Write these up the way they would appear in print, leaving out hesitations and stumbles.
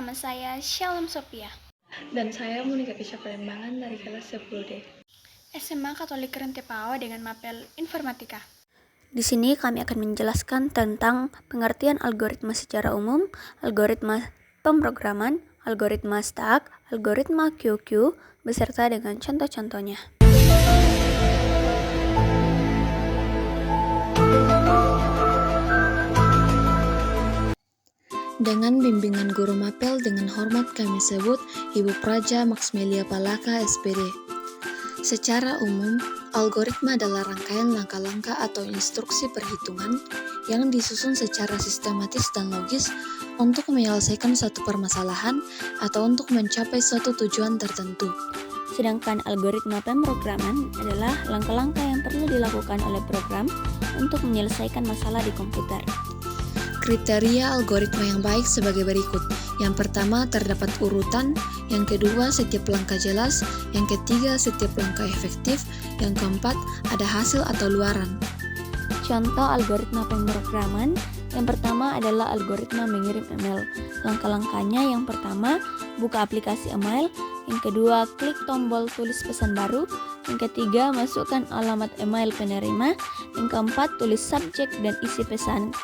Nama saya Shalom Sophia. Dan saya Monika Kisha Palembangan dari kelas 10D. SMA Katolik Rente Pao dengan mapel Informatika. Di sini kami akan menjelaskan tentang pengertian algoritma secara umum, algoritma pemrograman, algoritma stack, algoritma QQ, beserta dengan contoh-contohnya. Dengan bimbingan guru mapel dengan hormat kami sebut Ibu Praja Maxmelia Palaka SPD. Secara umum, algoritma adalah rangkaian langkah-langkah atau instruksi perhitungan yang disusun secara sistematis dan logis untuk menyelesaikan suatu permasalahan atau untuk mencapai suatu tujuan tertentu. Sedangkan algoritma pemrograman adalah langkah-langkah yang perlu dilakukan oleh program untuk menyelesaikan masalah di komputer. Kriteria algoritma yang baik sebagai berikut. Yang pertama, terdapat urutan. Yang kedua, setiap langkah jelas. Yang ketiga, setiap langkah efektif. Yang keempat, ada hasil atau luaran. Contoh algoritma pemrograman. Yang pertama adalah algoritma mengirim email. Langkah-langkahnya yang pertama, buka aplikasi email. Yang kedua, klik tombol tulis pesan baru. Yang ketiga, masukkan alamat email penerima. Yang keempat, tulis subjek dan isi pesan.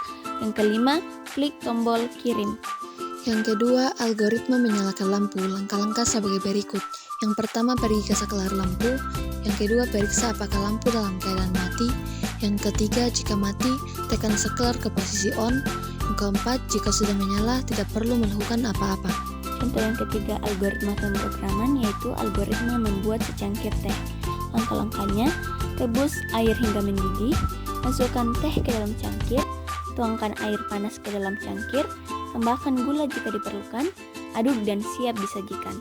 Yang kelima, klik tombol kirim. Yang kedua, algoritma menyalakan lampu. Langkah-langkah sebagai berikut. Yang pertama, pergi ke saklar lampu. Yang kedua, periksa apakah lampu dalam keadaan mati. Yang ketiga, jika mati, tekan saklar ke posisi on. Yang keempat, jika sudah menyala, tidak perlu melakukan apa-apa. Contoh yang ketiga algoritma pemrograman yaitu algoritma membuat secangkir teh. Langkah-langkahnya, rebus air hingga mendidih, masukkan teh ke dalam cangkir, tuangkan air panas ke dalam cangkir, tambahkan gula jika diperlukan, aduk dan siap disajikan.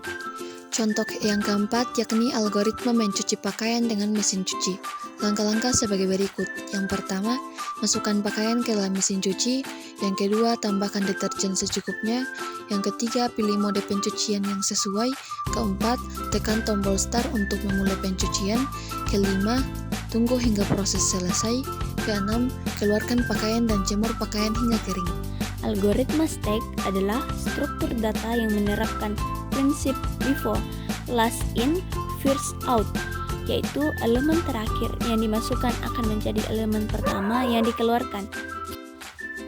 Contoh yang keempat yakni algoritma mencuci pakaian dengan mesin cuci. Langkah-langkah sebagai berikut. Yang pertama, masukkan pakaian ke dalam mesin cuci. Yang kedua, tambahkan deterjen secukupnya. Yang ketiga, pilih mode pencucian yang sesuai. Keempat, tekan tombol start untuk memulai pencucian. Kelima, tunggu hingga proses selesai. Keenam, keluarkan pakaian dan jemur pakaian hingga kering. Algoritma stack adalah struktur data yang menerapkan prinsip FIFO, last in, first out, yaitu elemen terakhir yang dimasukkan akan menjadi elemen pertama yang dikeluarkan.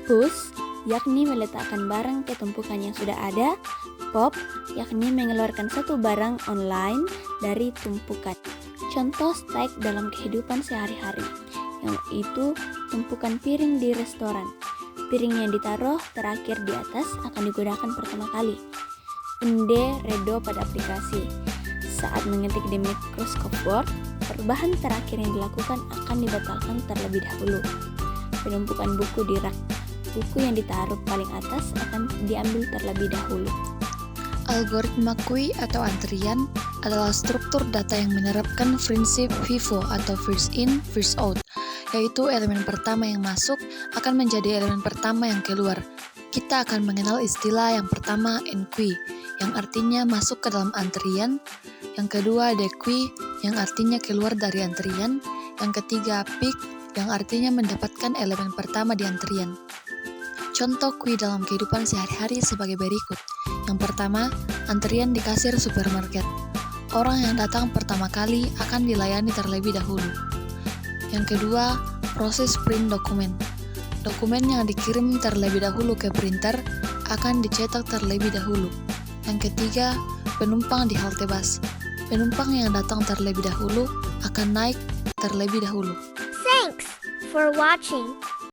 Push, yakni meletakkan barang ke tumpukan yang sudah ada. Pop, yakni mengeluarkan satu barang online dari tumpukan. Contoh stack dalam kehidupan sehari-hari, yaitu tumpukan piring di restoran. Piring yang ditaruh terakhir di atas akan digunakan pertama kali. Unde redo pada aplikasi. Saat mengetik di Microsoft Word, perubahan terakhir yang dilakukan akan dibatalkan terlebih dahulu. Penumpukan buku di rak. Buku yang ditaruh paling atas akan diambil terlebih dahulu. Algoritma QUI atau antrian adalah struktur data yang menerapkan prinsip FIFO atau first in, first out, yaitu elemen pertama yang masuk akan menjadi elemen pertama yang keluar. Kita akan mengenal istilah yang pertama enqueue, yang artinya masuk ke dalam antrian. Yang kedua dequeue, yang artinya keluar dari antrian. Yang ketiga pick, yang artinya mendapatkan elemen pertama di antrian. Contoh QUI dalam kehidupan sehari-hari sebagai berikut. Yang pertama, antrian di kasir supermarket. Orang yang datang pertama kali akan dilayani terlebih dahulu. Yang kedua, proses print dokumen. Dokumen yang dikirim terlebih dahulu ke printer akan dicetak terlebih dahulu. Yang ketiga, penumpang di halte bus. Penumpang yang datang terlebih dahulu akan naik terlebih dahulu. Thanks for watching.